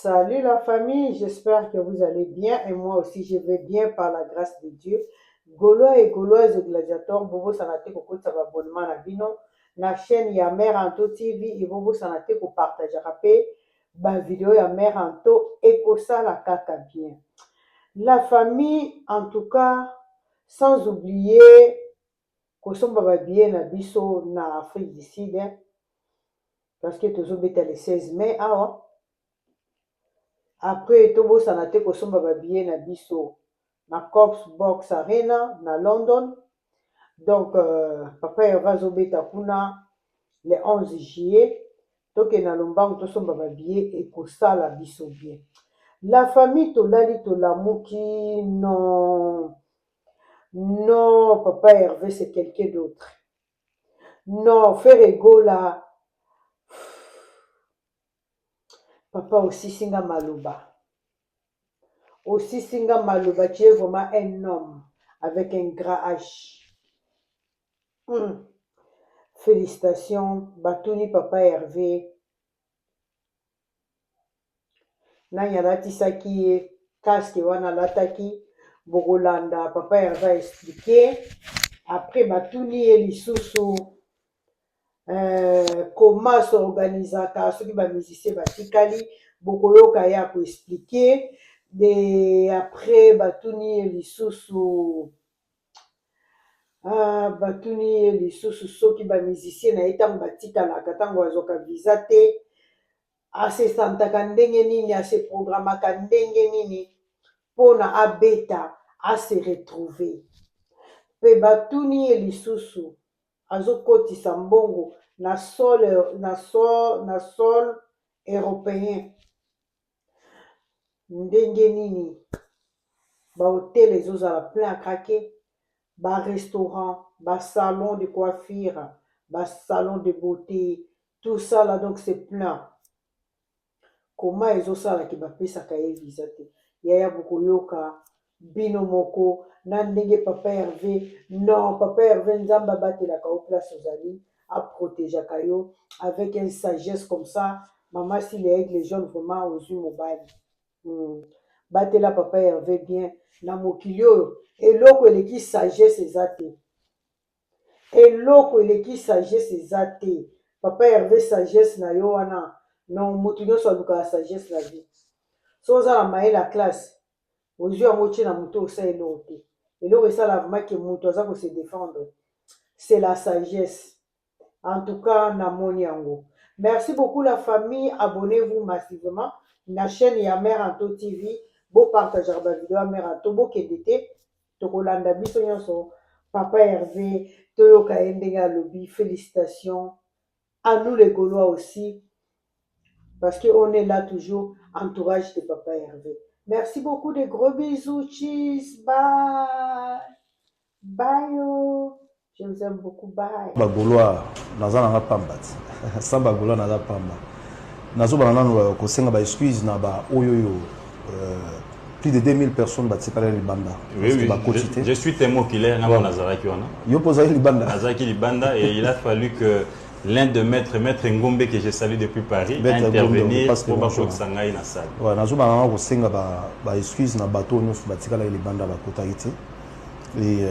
Salut la famille, j'espère que vous allez bien et moi aussi je vais bien par la grâce de Dieu. Gaulois et Gauloises et gladiateurs, Bobo Sanate Koko abonnement à Bino, la chaîne Yamer Anto TV et Bobo Sanate ko partage rapé, ba vidéo Yamer Anto et ko ça la kaka bien. La famille en tout cas, sans oublier que son baba bien na biso na Afrique du Sud, parce que tous le 16 mai, après tobo sanate kosomba babie na biso na Cops Box Arena na London. Donc papa Eva zobeta kuna le 11 juillet toke na lombango tosomba babie et kosala biso bien. La famille tolali tolamuki non non papa Hervé c'est quelqu'un d'autre. Non frère Ego là papa aussi singa maloba. Aussi Singa Maloba, tu es vraiment un homme avec un grand H. Félicitations, Batouni Papa Hervé. Nanya lati saki casque wana lataki Bogolanda Papa Hervé a expliqué. Après Batouni et Lissousou comment s'organiser car ceux qui va musicien batikali Bokoyoka ya pour expliquer. De après Batouni et Lissousou Batouni et Lissousou soki ba musicien na etam batika la katango azoka visa te ase santaka ndenge nini ase programmaka ndenge nini pona abeta ase retrouver pe Batouni et Lissousou azokotisa mbongo na sol européen ndenge nini ba hôtel ezozala plein à craquer, ba restaurant, ba salon de coiffure, ba salon de beauté, tout ça là donc c'est plein. Comment ezosala ki ba pesa kaye visa te yaya bokoyoka bino moko na ndenge papa Hervé non papa Hervé nzamba batelaka au place ozali a protéger kayo avec une sagesse comme ça maman si les jeunes vraiment aux yeux mobile. Batela papa Hervé bien na mokili oyo eloko eleki sagesse eza te eloko eleki sagesse eza te papa Hervé sagesse na yo wana non motu nyonso alukaka sagesse na vie so oza na maye la classe ozwi yango tie na moto osala eloko te eloko esala vraiment ke moto aza kose défendre c'est la sagesse en tout cas namoni yango. Merci beaucoup la famille, abonnez-vous massivement na chaîne Yamer Anto TV. Beau partager la vidéo à Merato, beau kédité, tokolanda biso nyonso, papa Hervé, Toyoka Endenga Lobby, félicitations à nous les Gaulois aussi, parce qu'on est là toujours, entourage de papa Hervé. Merci beaucoup, de gros bisous, cheese, bye, bye, oh. Je vous aime beaucoup, bye. Bagaulois, nazana pamba, sans Bagaulois naza pamba. Nazo banana ko senga ba excuse na ba oyoyo. Plus de 2000 personnes batikala libanda. Oui, je suis témoin oculaire na Nazaraki wana. Yo posai libanda. Nazaraki libanda et il a fallu que l'un de maître Ngombe que je salue depuis Paris intervenir pour ba sangai na salle. Ouais, nazo banana ko senga ba excuse na bateau nyonso batikala libanda ba kota ite. Et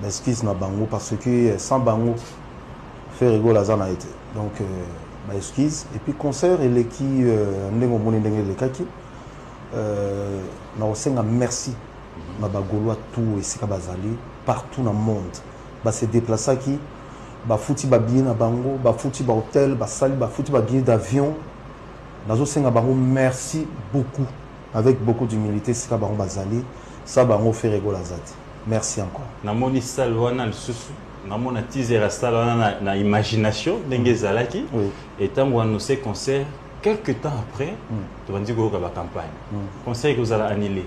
ba excuse na bango parce que sans bango faire rigolo azana été. Donc ba excuse et puis concert et qui ndengo moni ndenge le kaki. Na osenga merci na bagaulois tout esika bazali partout dans le monde ba se déplacer qui ba futi ba bien na bango ba futi ba hôtel ba sali ba futi ba billet d'avion nazo senga bango merci beaucoup avec beaucoup d'humilité esika bango bazali ça bango fait rigoler azati merci encore na moni salle wana lisusu na mona teaser salle wana na imagination ndenge zalaki et tango annoncé concert. Quelques temps après, tu vas dire que la campagne. Conseil que vous allez annuler.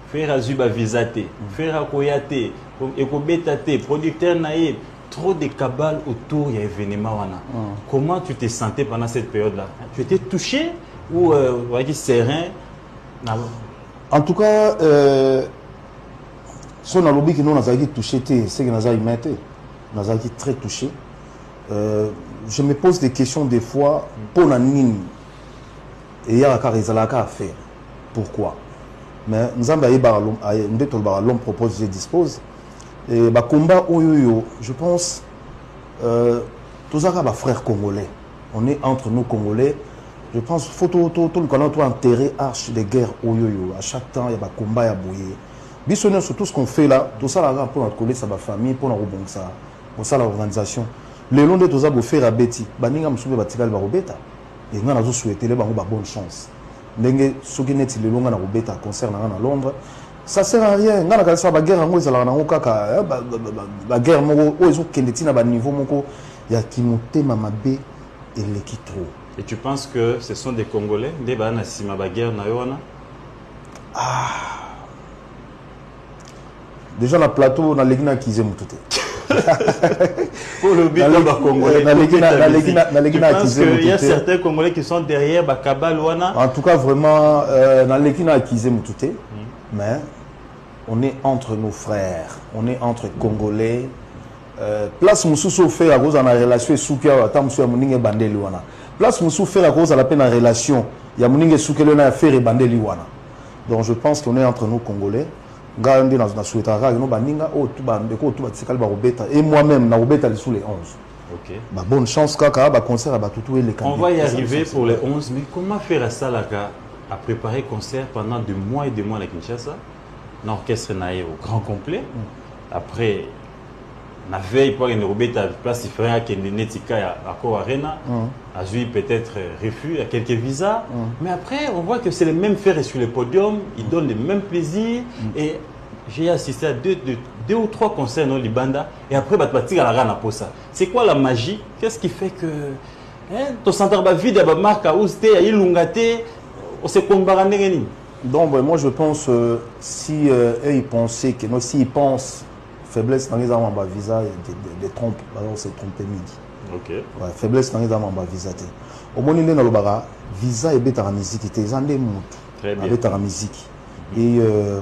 Faire Azuba Visate, faire Koyate, Ekobetate, producteur naïf, trop de cabales autour de l'événement. Comment tu te sentais pendant cette période-là? Tu étais touché ou serein? En tout cas, si on a l'objet que nous avons touché, c'est que nous avons été très touché. Je me pose des questions des fois pour la nini. et il y a à faire. Pourquoi? Mais l'homme propose, je dispose. Et bah combat je pense tous les frères congolais. On est entre nous Congolais. Je pense qu'il faut tout le enterrer arche de guerre à chaque temps il y a des combats à bouiller. Bisonner sur tout ce qu'on fait là, tout ça là pour notre collègue, sa famille, pour notre ça, pour ça l'organisation. Le long de tout ça vous faire à Betty, baninga msube batikal barobeta. Et nous avons souhaité les bango bonne chance. Ndenge soki neti le long na robeta concert na Londres. Ça sert à rien. Ngana ka sa ba guerre ngo ezala na kaka ba guerre moko o ezo kendeti na ba niveau moko ya kimotema mabe eleki trop. Et tu penses que ce sont des Congolais des bana sima ba guerre na yona? Déjà la plateau na legina kize mututé. Pour le but de Congolais. Tu penses qu'il y a certains Congolais qui sont derrière Bakaba Luana? En tout cas vraiment na legina kize mututé. Mais on est entre nos frères, on est entre Congolais. Place Moussou fait à cause de la relation Soukia, Tamsou Mouninge Bandeliwana. Place Moussou fait à cause de la peine en relation, il y a Mouninge Soukelena à faire et Bandeliwana. Donc je pense qu'on est entre nous Congolais. Gardez dans la Souetara, nous Baninga, et moi-même, na Obeta sous les 11. Ok. Bah, bonne chance, Kaka, bah, concert à Batoutou et les candidats. On va y arriver pour les 11, mais comment faire à Salaka à préparer concert pendant des mois et des mois à Kinshasa? L'orchestre naïe au grand complet. Après, la veille pour une Robeta place différente qui est Netika à Ko Arena, a joué peut-être refus à quelques visas. Mais après, on voit que c'est les mêmes faits sur le podium, ils donnent le même plaisir. Et j'ai assisté à deux ou trois concerts dans Libanda. Et après, tu vas à la Rana pour ça. C'est quoi la magie? Qu'est-ce qui fait que ton centre va vide, il marque à Ousté, à Ilungate, on se combat. Donc, moi je pense, si eux ils pensaient que, s'ils pensent faiblesse dans les armes en bas visa, des trompes, alors c'est trompé midi. Ok. Ouais, faiblesse dans les armes en bas visa. Au moins, il y a le visa et bêta la musique, il y a des mots. Très bien. Bêta la musique. Et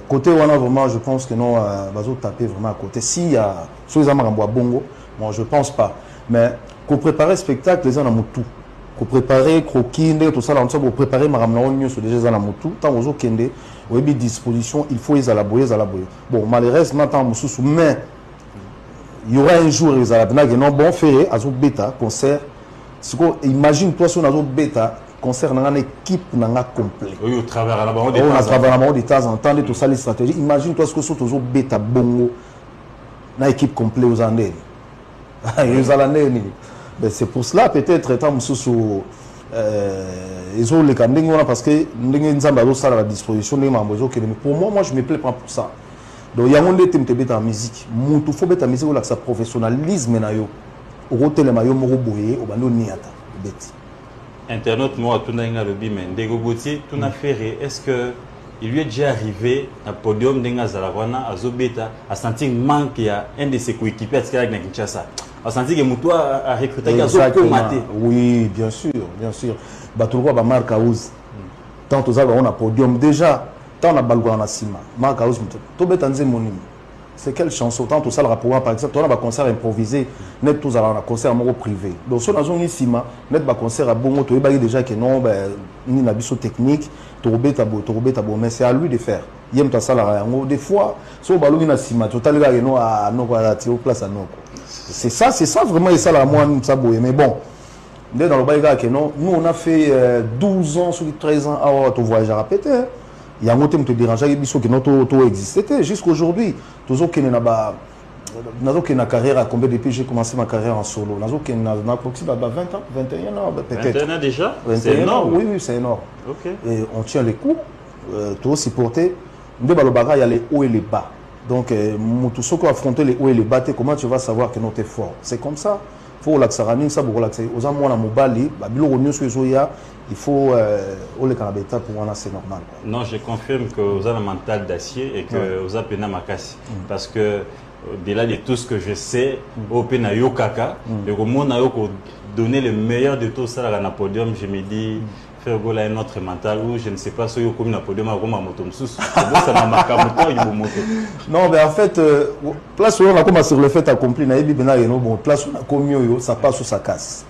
côté Wana, vraiment, je pense que non, Bazo taper vraiment à côté. S'il y a, sur les armes en bois bongo, bon, je pense pas. Mais pour préparer le spectacle, les gens ont tout. Pour préparer croquis, tout ça, pour préparer Maramnaon, sur les gens ont tout. Tant aux kende, au début disposition, il faut les alaboyer, Bon, malheureusement, tant mais il y aura un jour, les alaboyer, non, bon, faire, azo bêta, concert. Imagine-toi si on a bêta, concert dans une équipe complète. Oui, au travers la barre de temps en temps, tout ça, les stratégies. Imagine-toi ce que c'est toujours bêta bongo, dans une équipe complète aux Andes. C'est pour cela, peut-être, ils ont les candidats parce que nous avons à la disposition. Pour moi, je me plais pas pour ça. Donc, il y a un des thèmes de la musique. Il faut que la musique ait un professionnalisme. Internaute, moi, tout le monde mais Ndego Gauthier, tout n'a fait. Est-ce que il lui est déjà arrivé à podium d'Enga Zalawana, à Zobeta, à sentir manque qu'il y a un de ses coéquipiers à Kinshasa? À sentir que Moutoua a recruté oui, bien sûr, bien sûr. Batulwa ba Marc Aouz. Tant aux on a podium déjà. Tant on a Balgouana Sima. Marc Aouz, tout bétanzé monim. C'est quelle chanson? Tant tout ça le rapport par exemple, on a un concert improvisé, net tous à un concert privé. Donc si on a un Sima, net ba concert à Bongo, tu es déjà que non, ni na biso technique, Torobetabo, mais c'est à lui de faire. Yem ta salara. Des fois, si on balou na Sima, tu as le gars non à non à tirer place à non. C'est ça vraiment, et ça la moi, ça bouille. Mais bon, dans le baïga, nous on a fait 12 ans, 13 ans, à ton voyage à répéter. Il y a un autre qui te dérange, il y a des gens qui existent. Jusqu'à aujourd'hui, toujours qu'il y a une carrière, combien de pays j'ai commencé ma carrière en solo? J'ai approximativement 20 ans, 21 ans peut-être. 21 ans déjà? C'est énorme. Oui, c'est énorme. Okay. Et on tient les coups, tout aussi porté. Il y a les hauts et les bas. Donc, tout ce qui a affronté les hauts et les bas, comment tu vas savoir que nous t'es fort? C'est comme ça. Il faut relaxer, ça pour relaxer. Aux amours, il faut les canabétas pour moi, c'est normal. Non, je confirme que vous avez un mental d'acier et que vous avez peine à makasi. Parce que, au-delà de tout ce que je sais, au peine yokaka, le monde a donné le meilleur de tout ça à la podium, je me dis, faire gola un autre mental ou je ne sais pas ce que comme na podium comme à moto msus ça m'a marqué moto il moto. Non mais en fait place où on a commencé sur le fait accompli na yebi bena no bon place on a commis yo ça passe ou ça casse.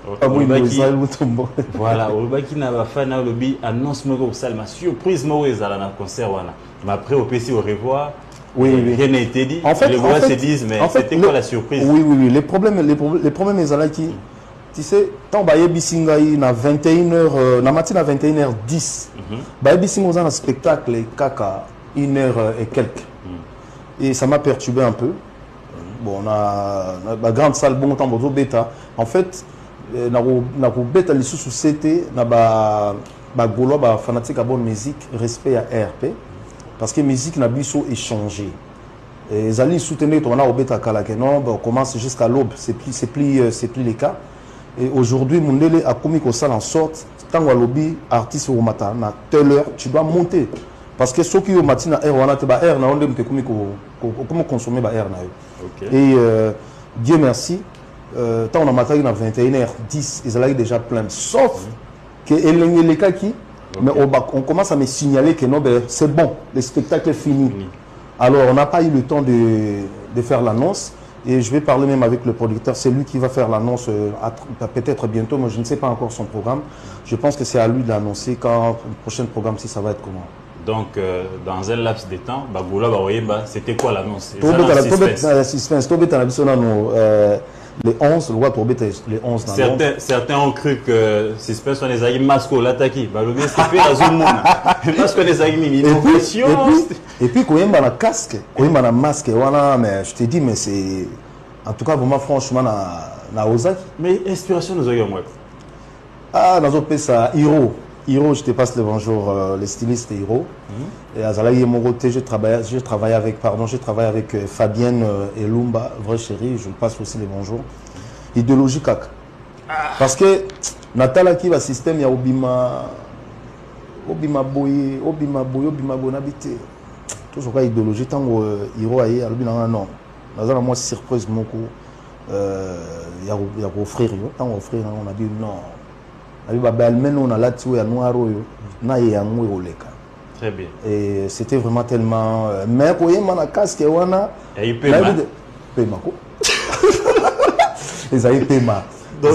Voilà au baki na ba fan na lobby annonce mo ko salma surprise mo ezala na concert wana. Mais après au PC au revoir. Oui, rien n'a été dit. En fait, les voix se disent mais c'était quoi la surprise? Oui, les problèmes ezala qui tu sais, tant que Bisingaï na 21h, na matin à 21h10, Bisingaï dans un spectacle kaka 1h et quelques. Et ça m'a perturbé un peu. Bon, on a la grande salle bon temps pour bêta. En fait, na bêta les sous c'était na ba golo ba fanatique à bonne musique, respect à RP parce que musique n'a biso échangé. Et les alliés soutenaient on a au bêta kalake non, on commence jusqu'à l'aube, c'est plus les cas. Et aujourd'hui, Mundele a commis que ça en sorte, tant que lobby artiste au matin, à telle heure, tu dois monter. Parce que ceux qui au matin, air, on a air, on a comment consommer air. Et Dieu merci, tant on a matin à 21h10, ils allaient déjà plein. Sauf que les cas qui, mais on commence à me signaler que non, c'est bon, le spectacle est fini. Alors on n'a pas eu le temps de faire l'annonce. Et je vais parler même avec le producteur, c'est lui qui va faire l'annonce peut-être bientôt, mais je ne sais pas encore son programme. Je pense que c'est à lui d'annoncer quand le prochain programme, si ça va être comment. Donc, dans un laps de temps, c'était quoi l'annonce? Les 11, le roi pour les 11. Certains ont cru que suspense on les a masques au l'attaqué. C'est fait à Zoom. Masque on les a mis innovation. Et puis quand il y a un casque, quand il y a un masque, mais je te dis mais c'est en tout cas vraiment franchement na Ozaki. Mais inspiration nous avons moi. Ah dans autre ça Hiro, je te passe le bonjour, le styliste Hiro. Et à Zalaï Moroté, je travaille avec Fabienne et Lumba, vraie chérie, je passe aussi les bonjours. Idéologie kak. Parce que Natala qui va système, il y a Obima Boye, n'habité. Tout ce qui est idéologie, tant que Hiro aïe, Albina non. Nazala moi surprise mon coup. Il y a offrir, tant offrir, on a dit non. On a là tu es noir na yango oleka. Très bien. Et c'était vraiment tellement mais quand il y a un casque wana et il paiement ko ils avaient paiement mais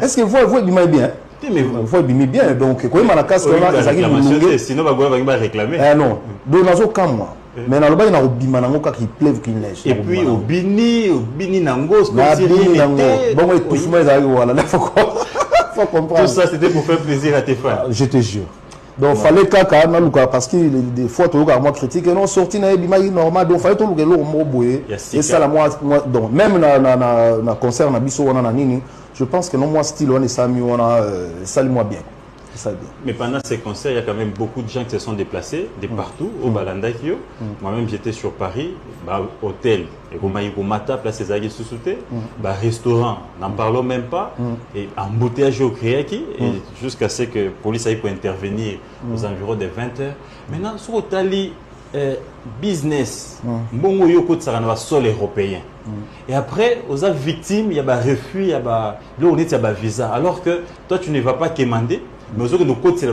est-ce que vous bimez bien mais vous bimez bien donc quand il y a un casque wana ils avaient sinon va réclamer non donc nazo comme moi mais na loba ina obima nango ka qui pleuve qui neige et puis au bini nango bon et tout ça ils avaient voilà faut comprendre. Tout ça c'était pour faire plaisir à tes fans. Je te jure. Donc fallait kaka na luka parce que des fois tu regardes moi critique et non sorti na bima normal donc fallait tout le lo mo boye et ça la moi donc même na concert na biso wana na nini je pense que non moi style on est sami wana sali moi bien. Ça bien. Mais pendant ces concerts, il y a quand même beaucoup de gens qui se sont déplacés de partout au Balandakio. Moi-même, j'étais sur Paris, hôtel, et au Mata, place César Soussouté, restaurant, n'en parlons même pas, et embouteillage au Créaki, et jusqu'à ce que la police aille pour intervenir aux environs de 20h. Maintenant, sur Otali, business, bon, yoko de sol européen. Et après, aux victimes, il y a des refus, il y a des visa. Alors que toi, tu ne vas pas commander. Mais aujourd'hui, nos côtes, c'est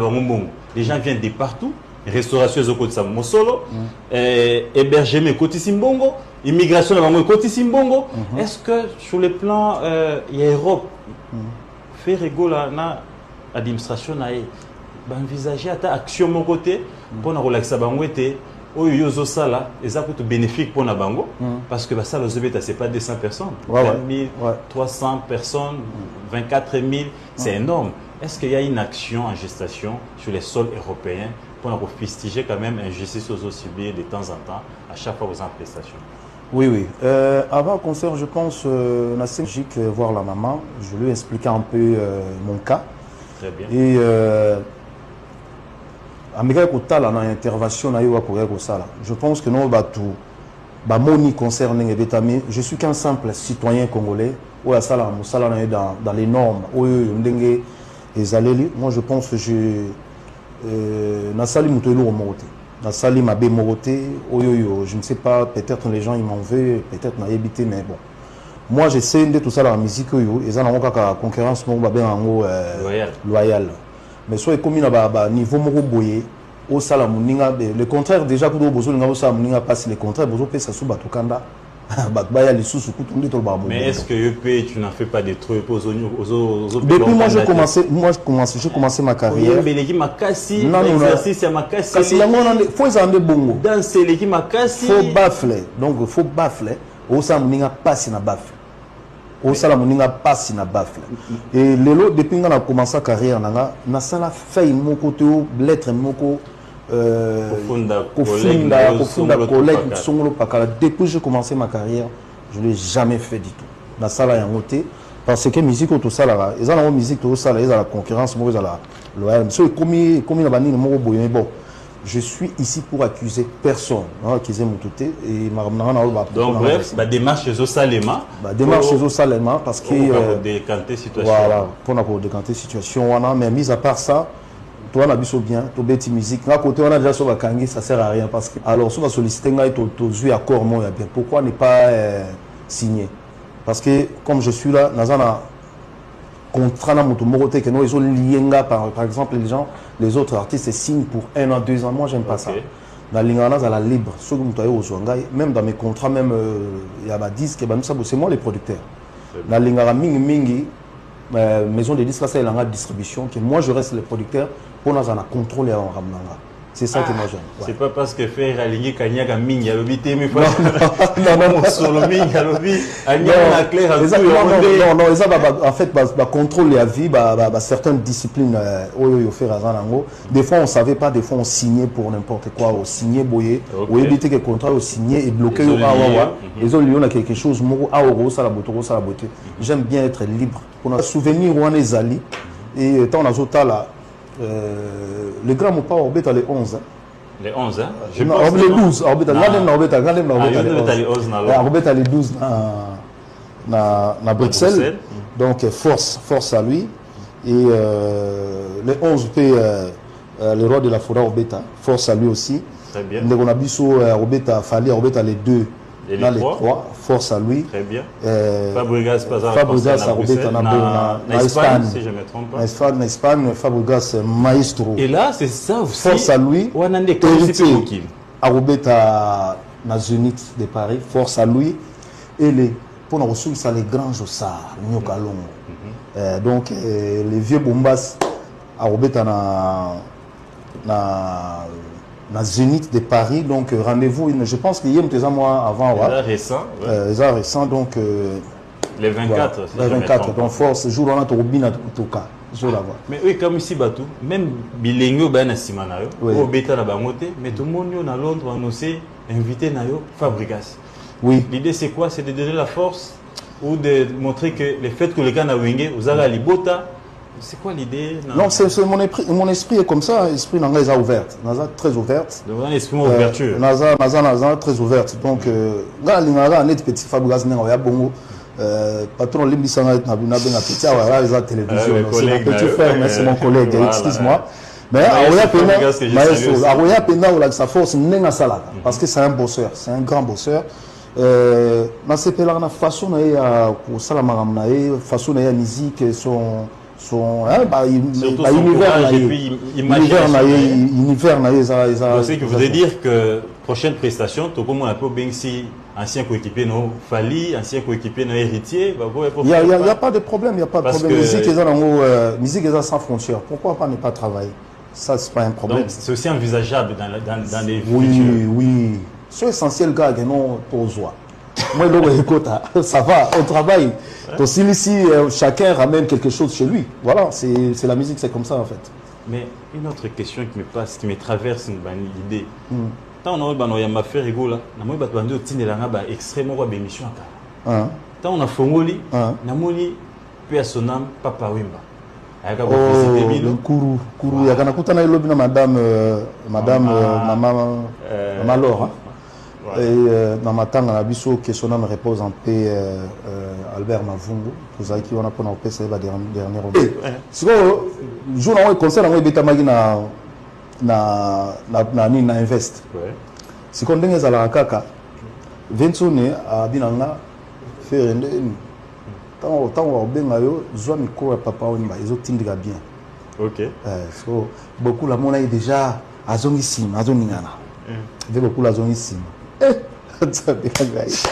les gens viennent de partout. Restauration, c'est côté Mosolo. Hébergement, côté Simbongo. Immigration, côté Simbongo. Est-ce que sur le plan Europe, faire rigoler l'administration, envisager à action mon côté pour relaxer bangoete ou yozo sala et ça coûte bénéfique pour na bango parce que ça c'est pas 200 personnes, 20 000, 300 personnes, 24 000, c'est énorme. Est-ce qu'il y a une action en gestation sur les sols européens pour fustiger quand même injustice aux subir de temps en temps à chaque fois aux prestations? Oui. Avant le concert, je pense, on a logique voir la maman. Je lui ai expliqué un peu mon cas. Très bien. Et je pense que nous tout concert je suis qu'un simple citoyen congolais dans les normes. Moi, je pense que je ne sais pas, peut-être les gens ils m'en veulent, peut-être n'a évité, mais bon. Moi, j'essaie de tout ça dans la musique, ils ont une concurrence loyale. mais soit comme il a niveau moko boyé au sala muninga le contraire déjà que bozo linga au sala muninga passe le contraire bozo pesa sous batukanda batbaya les sous kutu ndi tolba bo. Mais est-ce que tu n'en fais pas des trucs aux depuis moi j'ai commencé ma carrière beleki makasi non exercice ya makasi kasi yango faut ezande bongo dans seleki makasi faut baffler donc faut baffler au sala muninga passe na baffler au sala muninga passe na baffler et lelo depuis nga na commencé carrière nanga na sala feuille moko to lettre moko kofunda collègue songolo pakala depuis que j'ai commencé ma carrière je l'ai jamais fait du tout na sala yango te parce que musique auto sala ils ont la musique to sala ils ont la concurrence moi ils ont la loyal so comme na banini moko boye bon je suis ici pour accuser personne accuser mon touté et maramna na ba donc bref ba démarche zo salema parce que décanter situation voilà pour décanter situation wana mais mis à part ça toi on a biso bien to beti musique na côté on a déjà sur la kangi ça sert à rien parce que alors sur va solliciter ngai to jouer accord moi bien pourquoi ne pas signer parce que comme je suis là nazana contrat na moto moko te que nous ils ont lienga par exemple les autres artistes signent pour 1 an 2 ans moi j'aime pas ça na lingana za la libre ce que muto yo ngai même dans mes contrats même il y a ba disque ba ça c'est moi les producteurs na lingara mingi maison de disques ça il y a la distribution que moi je reste le producteur pour nous en contrôler en ramnanga c'est ça que moi j'aime c'est pas parce que faire aligner kanyaga mingi à l'obité mais non solo mingi à l'obi anya na clair non ça en fait ba contrôle la vie certaines disciplines oyo faire azanango des fois on savait pas des fois on signait pour n'importe quoi on signait boyer ou éviter que contrat on signait et bloquer ils ont lié quelque chose moko a oro ça la beauté j'aime bien être libre pour un souvenir ou un ezali et tant on a là le grand mot pas orbita les 11 les 11 hein je pense les 12 orbita les 12 na Bruxelles donc force à lui et les 11 le roi de la forêt orbita force à lui aussi très bien on a biso orbita fallait orbita les 2 et les 3 force à lui très bien Fabregas en Espagne si je me trompe pas en Espagne Fabregas maestro et là c'est ça aussi force à lui on a des héritier à na Zénith de Paris force à lui et les pour nous ressources ça les grands Jossard Nyokalongo donc les vieux bombas à Robeta na Zénith de Paris donc rendez-vous je pense qu'il y a un mois avant récent donc les 24 voilà, les 24 donc force jour on a Robina Toka mais oui comme ici batou même bilingo ba na simana yo o beta na bangote mais tout le monde na Londres on aussi invité na yo Fabregas oui l'idée c'est quoi c'est de donner la force ou de montrer que le fait que les gars na wingé uzara libota. C'est quoi l'idée? Non, c'est mon esprit est comme ça, l'esprit est ouverte, très ouverte. Donc un esprit ouverture. Naza très ouverte. Donc là l'ingara net petit Fabregas n'a pas bongo. Patron limbisanga na bina benga petit à la télévision. C'est mon petit frère mais c'est mon collègue, excuse-moi. Mais Aroya Pena ou la sa force n'est sala parce que c'est un bosseur, c'est un grand bosseur. Na sepela na façon na pour sala maramna façon na musique son univers c'est que vous voulez dire que prochaine prestation tout comme on a peu bien si ancien coéquipier no Fali ancien coéquipier no héritier il y a pas de problème musique est sans frontières pourquoi pas ne pas travailler ça c'est pas un problème donc c'est aussi envisageable dans les oui c'est essentiel gars que non pour joie moi ça va on travaille aussi ici chacun ramène quelque chose chez lui voilà c'est la musique c'est comme ça en fait mais une autre question qui me traverse une idée tant on a y a ma fait rigola na moi bato bandi otindela nga ba extrêmement ba émission aka tant on a fongoli na moni personnam Papa Wemba ayaka ba visiter bino kuru ya kana kutana ilobi na madame maman Laura et dans ma tanga na biso que son âme repose en paix Albert Mavungu pour qui on a pour paix c'est la dernière c'est jour on concert on beta magi na invest c'est qu'on dengue za kaka vensone a binanga faire tant benga yo zo miko Papa Wemba ezotindika bien Ok. So, beaucoup la mona est déjà à zonissime, à zoningana. Avec beaucoup la zonissime. Ça fait pas grave.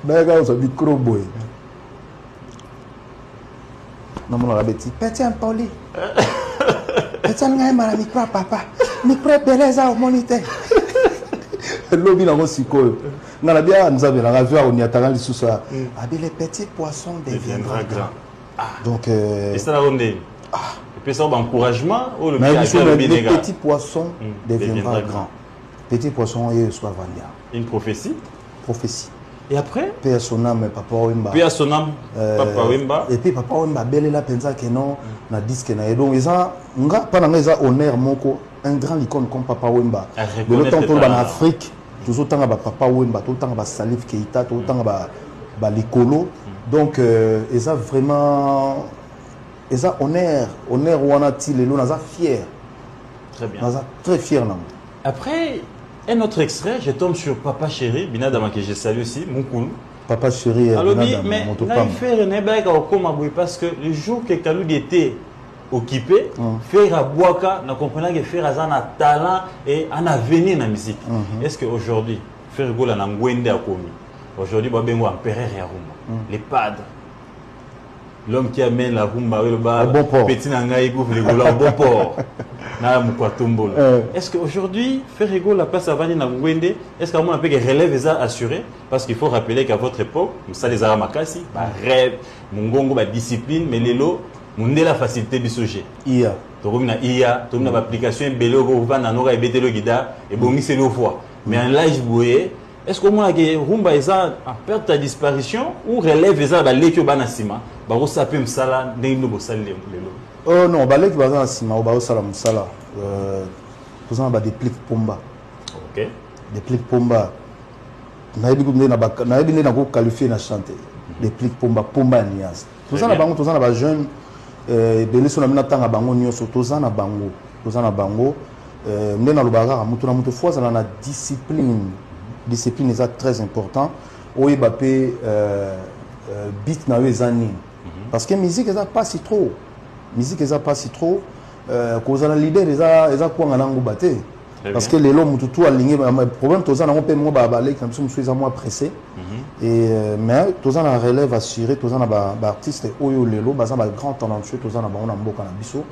D'ailleurs, on a micro boy. Non, mon la bêtise. Petit un poli. Petit un gars mal micro papa. Micro beleza au moniteur. L'objet n'a pas si cool. Dans la bière, nous avons la on y attend sous ça. Les petits poissons deviendront grands. Donc, et ça la ronde. Et puis ça, encouragement ou le les petits poissons deviendront grands. Petits poissons, ils soient vendus. Une prophétie. Prophétie. Et après? Paix à son âme, Papa Wemba. Paix à son âme, Papa Wemba. Et puis Papa Wemba, belle la pensa que non, na disque na. Donc ils ont, pendant qu'ils ont honneur moko, un grand icône comme Papa Wemba. De l'autre temps, en Afrique, tout le temps Papa Wemba, tout le temps Salif Keita, tout le temps Likolo. Donc ils ont vraiment, ils ont honneur où on a tiré, on a fier. Très bien. On a très fier non. Après. Un autre extrait, je tombe sur Papa Chéri, Binadama que je salue aussi, mon cool. Papa Chéri, alors mais là il fait un ébac au Komaboué parce que le jour que Kaloud était occupé, faire à Boaka, nous comprenons que faire un talent et un avenir dans la musique. Est-ce qu'aujourd'hui, faire Gola na Ngwende a commis? Aujourd'hui, Babengo empereur et Aruma, les padres. L'homme qui amène la rumba, le bar, bon port. Petit Nangaï, les Gola au bon port. Est-ce qu'aujourd'hui, faire la place à Vani Ngwende, est-ce qu'on a pu relève les assurés? Parce qu'il faut rappeler qu'à votre époque, ça les Aramakasi, rêve, Mungongo, discipline, mais les lots, on a la facilité du sujet. IA. Donc, il y a une application, Bélo, Vananoga et Bételo Guida, et bon, c'est le fois. Mais en live, vous voyez, est-ce qu'on a que Rumba est en perte à disparition ou relève les arbres à l'équipe Banasima? Baro sapem sala, n'ayez pas salé les lots. Oh non, balek bazan sima au bao salam sala. Tous en bas des plics pomba. Ok. Des plics pomba. Naïbi na go qualifié na chanter. Des plics pomba nias. Tous en bango, tous en bas jeune. Belé son amina tanga bango nyoso. Tous en bango, tous en bango. Mena lubara mutu na mutu fois na discipline. Discipline est très important. Oye bapé beat na wezani. Parce que musique est pas si trop. Musique est pas si trop cause la leader eza quoi nganango baté parce que les lots tout aligné problème tous en pe mo ba balé comme ça suis moins pressé et mais tous en relève assuré tous en ba artiste oyo lelo baza ba grand talentueux tous en ba on a mboka na biso